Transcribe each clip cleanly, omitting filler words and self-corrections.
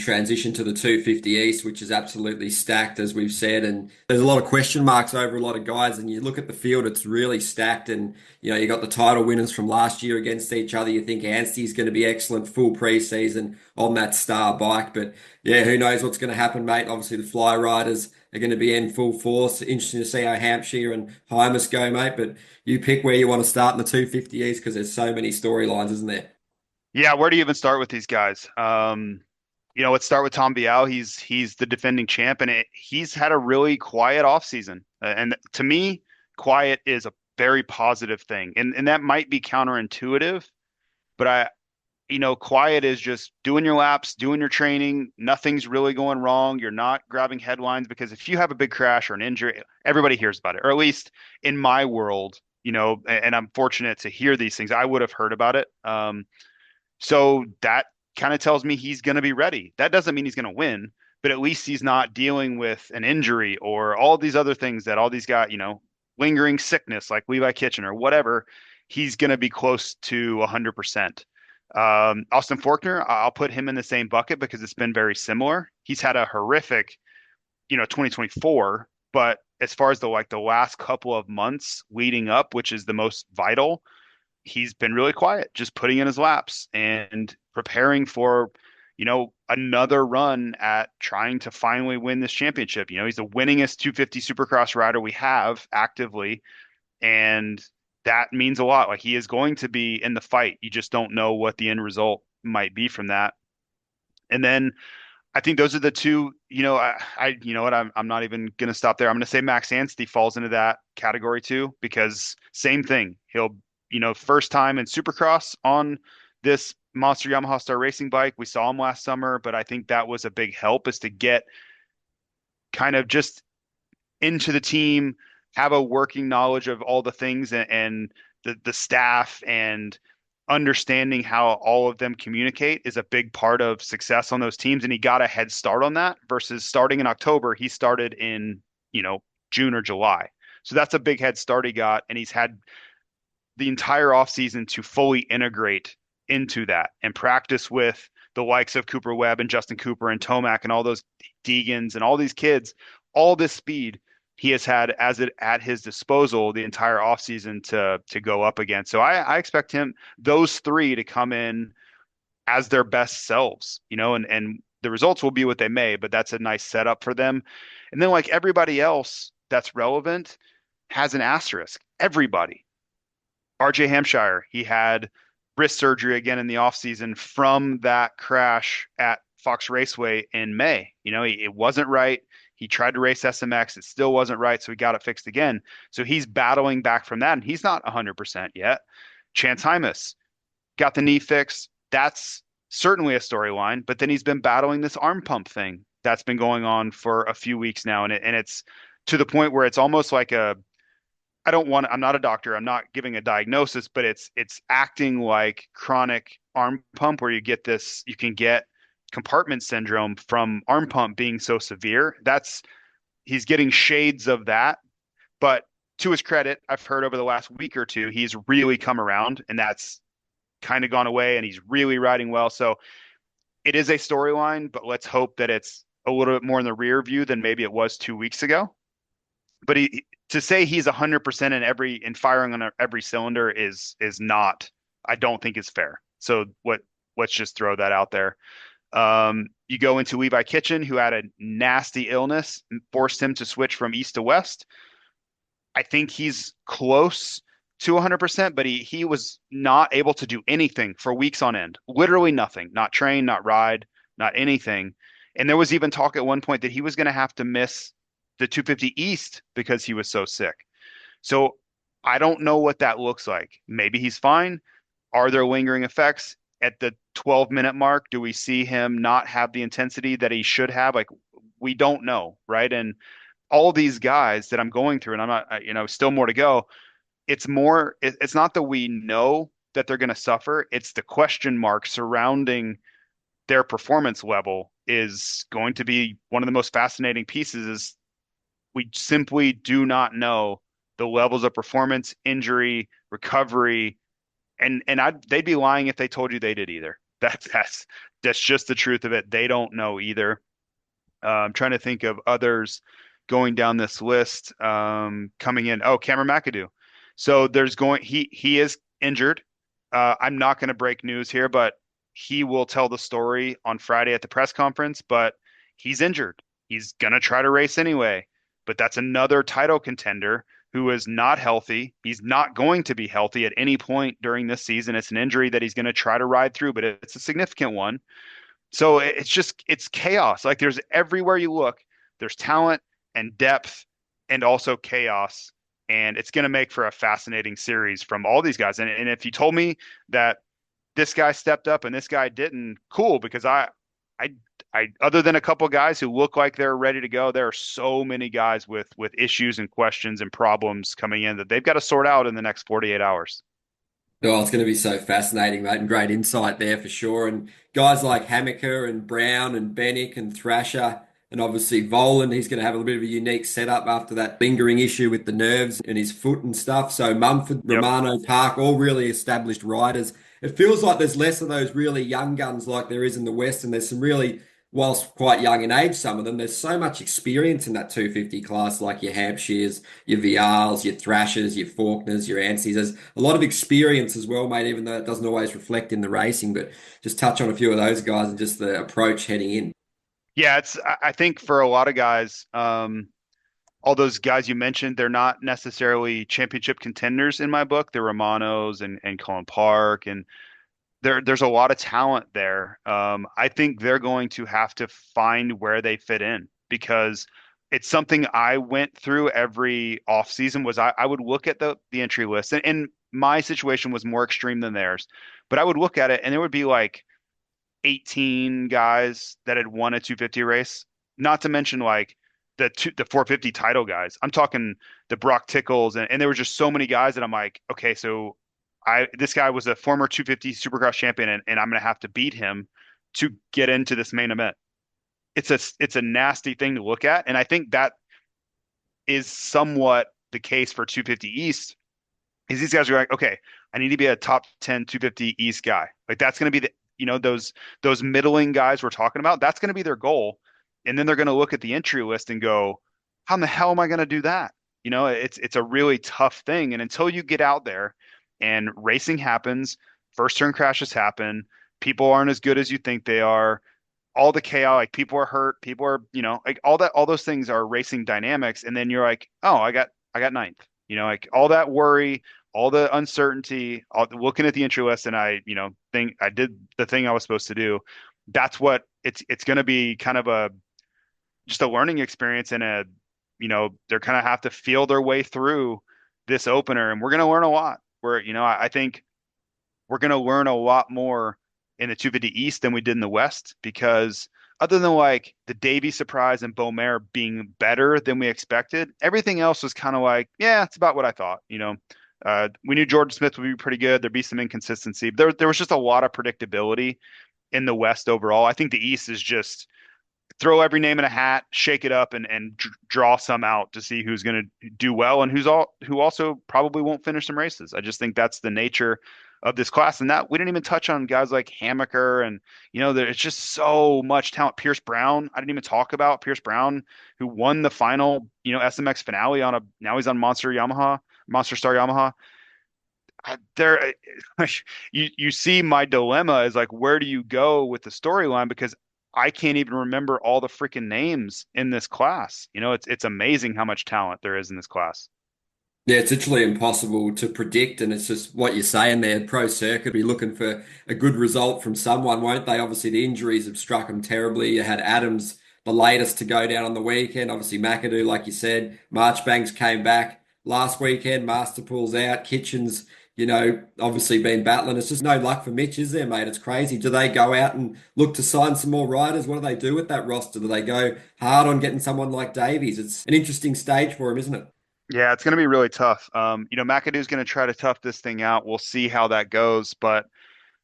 transition to the 250 East, which is absolutely stacked, as we've said. And there's a lot of question marks over a lot of guys. And you look at the field, it's really stacked. And, you got the title winners from last year against each other. You think Anstey's going to be excellent full preseason on that star bike. But yeah, who knows what's going to happen, mate? Obviously, the fly riders are going to be in full force. Interesting to see how Hampshire and Hymas go, mate. But you pick where you want to start in the 250 East because there's so many storylines, isn't there? Yeah, where do you even start with these guys? Let's start with Tom Bial. He's the defending champ, and he's had a really quiet offseason. And to me, quiet is a very positive thing. And that might be counterintuitive, but quiet is just doing your laps, doing your training. Nothing's really going wrong. You're not grabbing headlines because if you have a big crash or an injury, everybody hears about it. Or at least in my world, and I'm fortunate to hear these things. I would have heard about it. So that kind of tells me he's going to be ready. That doesn't mean he's going to win, but at least he's not dealing with an injury or all these other things that all these guys, lingering sickness like Levi Kitchen or whatever. He's going to be close to 100%. Austin Forkner, I'll put him in the same bucket because it's been very similar. He's had a horrific, 2024, but as far as the last couple of months leading up, which is the most vital, he's been really quiet, just putting in his laps and preparing for, another run at trying to finally win this championship. He's the winningest 250 Supercross rider we have actively, and that means a lot. Like he is going to be in the fight. You just don't know what the end result might be from that. And then I think those are the two, you know what, I'm not even going to stop there. I'm going to say Max Anstey falls into that category too, because same thing. He'll, first time in Supercross on this Monster Yamaha Star Racing bike. We saw him last summer, but I think that was a big help is to get kind of just into the team, have a working knowledge of all the things and the staff and understanding how all of them communicate is a big part of success on those teams. And he got a head start on that versus starting in October. He started in, June or July. So that's a big head start he got. And he's had the entire offseason to fully integrate into that and practice with the likes of Cooper Webb and Justin Cooper and Tomac and all those Deegans and all these kids, all this speed he has had as it at his disposal the entire offseason to go up against. So I expect those three to come in as their best selves, and the results will be what they may, but that's a nice setup for them. And then like everybody else that's relevant has an asterisk. Everybody. RJ Hampshire, he had wrist surgery again in the offseason from that crash at Fox Raceway in May. It wasn't right. He tried to race SMX. It still wasn't right. So he got it fixed again. So he's battling back from that, and he's not 100% yet. Chance Hymas got the knee fixed. That's certainly a storyline, but then he's been battling this arm pump thing that's been going on for a few weeks now. And it's to the point where it's almost like I'm not a doctor. I'm not giving a diagnosis, but it's acting like chronic arm pump where you can get compartment syndrome from arm pump being so severe. He's getting shades of that, but to his credit, I've heard over the last week or two, he's really come around and that's kind of gone away and he's really riding well. So it is a storyline, but let's hope that it's a little bit more in the rear view than maybe it was 2 weeks ago. But to say he's 100% in firing on every cylinder is not, I don't think is fair. So let's just throw that out there. You go into Levi Kitchen, who had a nasty illness, forced him to switch from east to west. I think he's close to 100%, but he was not able to do anything for weeks on end. Literally nothing. Not train, not ride, not anything. And there was even talk at one point that he was going to have to miss the 250 East because he was so sick. So I don't know what that looks like. Maybe he's fine. Are there lingering effects? At the 12-minute mark, do we see him not have the intensity that he should have? Like, we don't know, right? And all these guys that I'm going through, and I'm not, still more to go. It's not that we know that they're going to suffer. It's the question mark surrounding their performance level is going to be one of the most fascinating pieces is we simply do not know the levels of performance, injury, recovery, and they'd be lying if they told you they did either. That's just the truth of it. They don't know either. I'm trying to think of others going down this list coming in. Oh, Cameron McAdoo. So he is injured. I'm not going to break news here, but he will tell the story on Friday at the press conference, but he's injured. He's going to try to race anyway. But that's another title contender who is not healthy. He's not going to be healthy at any point during this season. It's an injury that he's going to try to ride through, but it's a significant one. So it's chaos. Like there's everywhere you look, there's talent and depth and also chaos. And it's going to make for a fascinating series from all these guys. And if you told me that this guy stepped up and this guy didn't, cool, because I, other than a couple of guys who look like they're ready to go, there are so many guys with issues and questions and problems coming in that they've got to sort out in the next 48 hours. Oh, it's going to be so fascinating, mate, and great insight there for sure. And guys like Hammaker and Brown and Bennick and Thrasher, and obviously Volan, he's going to have a bit of a unique setup after that lingering issue with the nerves and his foot and stuff. So Mumford, Yep. Romano, Park, all really established riders. It feels like there's less of those really young guns like there is in the West, and there's some really, whilst quite young in age, some of them, there's so much experience in that 250 class, like your Hampshires, your Vials, your Thrashers, your Faulkners, your Anstey's. There's a lot of experience as well, mate, even though it doesn't always reflect in the racing. But just touch on a few of those guys and just the approach heading in. Yeah, I think for a lot of guys, all those guys you mentioned, they're not necessarily championship contenders in my book. They're Romanos and Colin Park, and there's a lot of talent there. I think they're going to have to find where they fit in because it's something I went through every off season was I would look at the entry list, and my situation was more extreme than theirs, but I would look at it and there would be like 18 guys that had won a 250 race, not to mention like the 450 title guys. I'm talking the Brock Tickles, and there were just so many guys that I'm like, okay, so this guy was a former 250 Supercross champion, and I'm gonna have to beat him to get into this main event. It's a nasty thing to look at, and I think that is somewhat the case for 250 East. Is these guys are like, okay, I need to be a top 10 250 East guy. Like that's going to be the those middling guys we're talking about. That's going to be their goal, and then they're going to look at the entry list and go, how in the hell am I going to do that? It's a really tough thing, and until you get out there and racing happens, first turn crashes happen, people aren't as good as you think they are. All the chaos, like people are hurt, people are, like all those things are racing dynamics, and then you're like, oh, I got ninth. Like all that worry, all the uncertainty, looking at the entry list, and think I did the thing I was supposed to do. That's what it's going to be kind of just a learning experience and they're kind of have to feel their way through this opener, and we're going to learn a lot. I think we're going to learn a lot more in the 250 East than we did in the West because other than like the Davey surprise and Beaumare being better than we expected, everything else was kind of like, yeah, it's about what I thought. We knew Jordan Smith would be pretty good. There'd be some inconsistency. There was just a lot of predictability in the West overall. I think the East is just throw every name in a hat, shake it up, and draw some out to see who's going to do well and who also probably won't finish some races. I just think that's the nature of this class, and that we didn't even touch on guys like Hammaker and there's just so much talent. Pierce Brown, I didn't even talk about Pierce Brown, who won the final SMX finale now he's on Monster Star Yamaha. There, you see my dilemma is like, where do you go with the storyline? Because I can't even remember all the freaking names in this class. It's amazing how much talent there is in this class. Yeah, it's literally impossible to predict, and it's just what you're saying there. Pro Circuit be looking for a good result from someone, won't they? Obviously, the injuries have struck them terribly. You had Adams, the latest to go down on the weekend. Obviously, McAdoo, like you said, Marchbanks came back last weekend. Masterpool's out. Kitchens, obviously been battling. It's just no luck for Mitch, is there, mate? It's crazy. Do they go out and look to sign some more riders? What do they do with that roster? Do they go hard on getting someone like Davies? It's an interesting stage for him, isn't it? Yeah, it's going to be really tough. McAdoo's going to try to tough this thing out. We'll see how that goes, but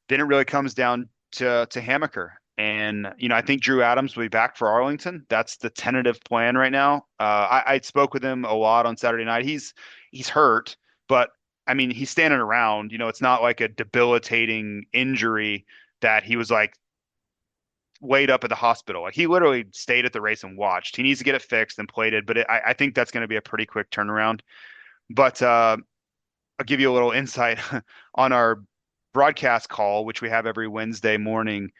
then it really comes down to Hammaker. And I think Drew Adams will be back for Arlington. That's the tentative plan right now. I spoke with him a lot on Saturday night. He's hurt, but I mean he's standing around. It's not like a debilitating injury. that he was like laid up at the hospital. Like he literally stayed at the race and watched. He needs to get it fixed and plated, but I think that's going to be a pretty quick turnaround. But I'll give you a little insight on our broadcast call, which we have every Wednesday morning.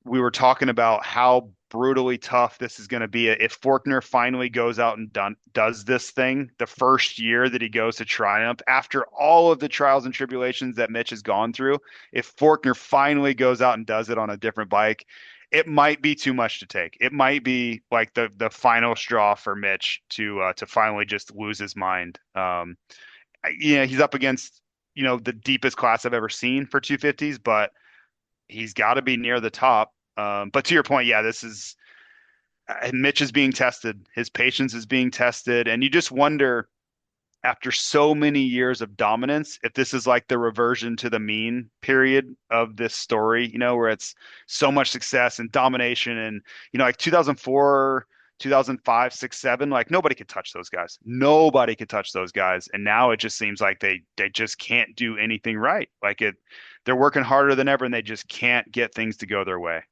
We were talking about how brutally tough this is going to be if Forkner finally goes out and does this thing the first year that he goes to Triumph after all of the trials and tribulations that Mitch has gone through. If Forkner finally goes out and does it on a different bike, it might be too much to take. It might be like the final straw for Mitch to finally just lose his mind. He's up against the deepest class I've ever seen for 250s, but he's got to be near the top. But to your point, yeah, this is Mitch is being tested. His patience is being tested, and you just wonder after so many years of dominance if this is like the reversion to the mean period of this story. Where it's so much success and domination, and like 2004. 2005, 6, 7, like nobody could touch those guys. Nobody could touch those guys. And now it just seems like they just can't do anything right. They're working harder than ever and they just can't get things to go their way.